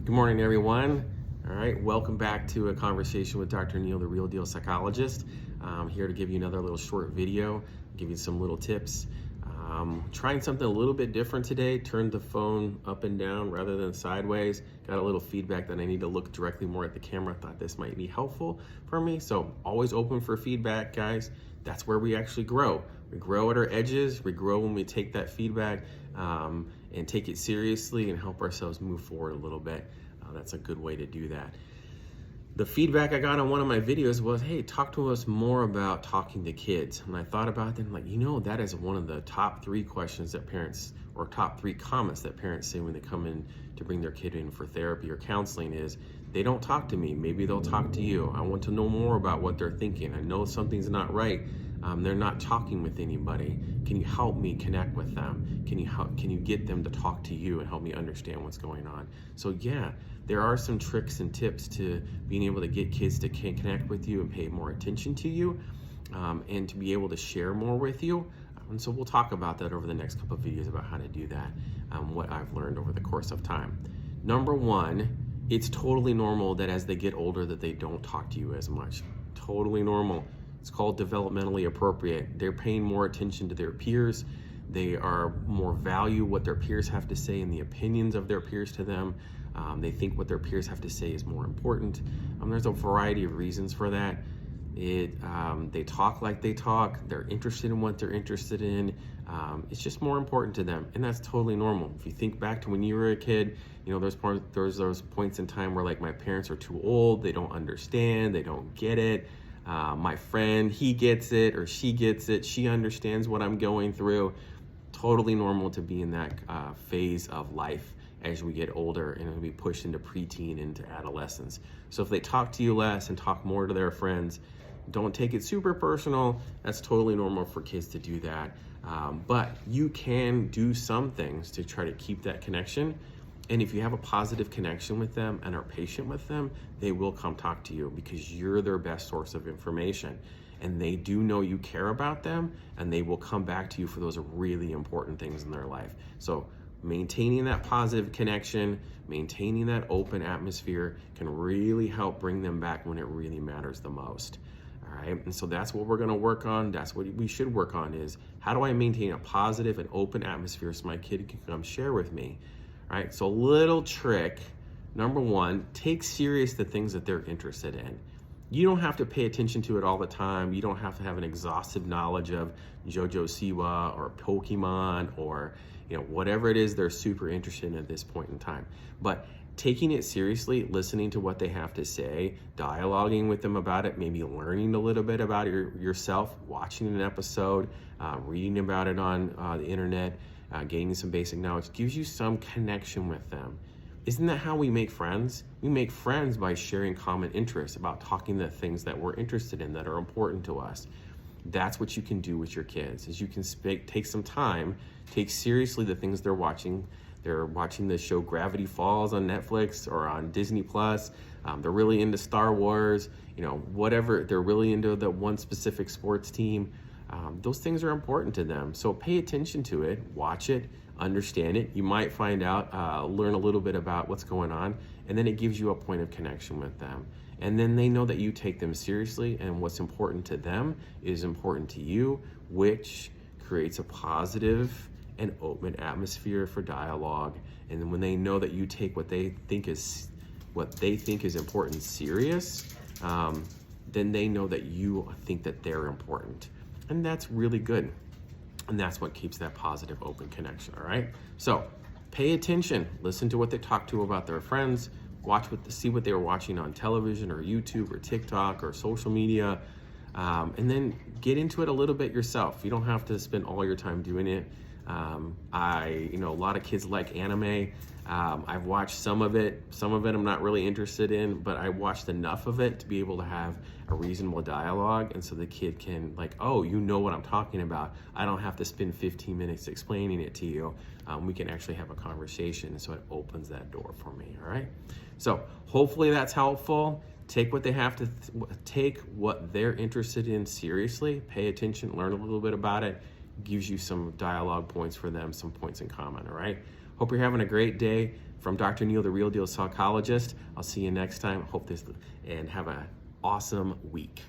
Good morning, everyone. All right, welcome back to a conversation with Dr. Neil, the Real Deal Psychologist. I'm here to give you another little short video, give you some little tips. Trying something a little bit different today. Turned the phone up and down rather than sideways. Got a little feedback that I need to look directly more at the camera. Thought this might be helpful for me. So always open for feedback, guys. That's where we actually grow. We grow at our edges. We grow when we take that feedback and take it seriously and help ourselves move forward a little bit. That's a good way to do that. The feedback I got on one of my videos was, hey, talk to us more about talking to kids. And I thought about that, like, that is one of the top 3 questions that parents, or top 3 comments that parents say when they come in to bring their kid in for therapy or counseling is, they don't talk to me. Maybe they'll talk to you. I want to know more about what they're thinking. I know something's not right. They're not talking with anybody. Can you help me connect with them? Can you get them to talk to you and help me understand what's going on? So yeah, there are some tricks and tips to being able to get kids to connect with you and pay more attention to you, and to be able to share more with you. And so we'll talk about that over the next couple of videos about how to do that, what I've learned over the course of time. Number 1, it's totally normal that as they get older that they don't talk to you as much. Totally normal. It's called developmentally appropriate. They're paying more attention to their peers. They are more value what their peers have to say and the opinions of their peers to them. They think what their peers have to say is more important. There's a variety of reasons for that. They talk like they talk. They're interested in what they're interested in. It's just more important to them, and that's totally normal. If you think back to when you were a kid, there's those points in time where, like, my parents are too old. They don't understand. They don't get it. My friend, he gets it or she gets it. She understands what I'm going through. Totally normal to be in that phase of life as we get older and we push into preteen, into adolescence. So if they talk to you less and talk more to their friends, don't take it super personal. That's totally normal for kids to do that. But you can do some things to try to keep that connection. And if you have a positive connection with them and are patient with them, they will come talk to you because you're their best source of information. And they do know you care about them, and they will come back to you for those really important things in their life. So maintaining that positive connection, maintaining that open atmosphere can really help bring them back when it really matters the most. All right, and so that's what we're gonna work on. That's what we should work on is, how do I maintain a positive and open atmosphere so my kid can come share with me? All right, so little trick, number 1, take serious the things that they're interested in. You don't have to pay attention to it all the time. You don't have to have an exhaustive knowledge of JoJo Siwa or Pokemon or whatever it is they're super interested in at this point in time. But taking it seriously, listening to what they have to say, dialoguing with them about it, maybe learning a little bit about yourself, watching an episode, reading about it on the internet, gaining some basic knowledge, gives you some connection with them. Isn't that how we make friends? We make friends by sharing common interests, about talking the things that we're interested in that are important to us. That's what you can do with your kids, is you can take some time, take seriously the things they're watching. They're watching the show Gravity Falls on Netflix or on Disney Plus. They're really into Star Wars, whatever. They're really into the one specific sports team. Those things are important to them. So pay attention to it, watch it, understand it. You might find out, learn a little bit about what's going on, and then it gives you a point of connection with them. And then they know that you take them seriously, and what's important to them is important to you, which creates a positive and open atmosphere for dialogue. And then when they know that you take what they think is important serious, then they know that you think that they're important. And that's really good. And that's what keeps that positive, open connection, all right? So pay attention, listen to what they talk to about their friends, see what they were watching on television or YouTube or TikTok or social media, and then get into it a little bit yourself. You don't have to spend all your time doing it. A lot of kids like anime. I've watched some of it I'm not really interested in, but I watched enough of it to be able to have a reasonable dialogue, and so the kid can, like, oh, you know what I'm talking about. I don't have to spend 15 minutes explaining it to you. We can actually have a conversation, and so it opens that door for me, all right? So hopefully that's helpful. Take what they have to, take what they're interested in seriously, pay attention, learn a little bit about it, gives you some dialogue points for them, some points in common, all right? Hope you're having a great day. from Dr. Neil, the Real Deal Psychologist. I'll see you next time. Hope this, and have an awesome week.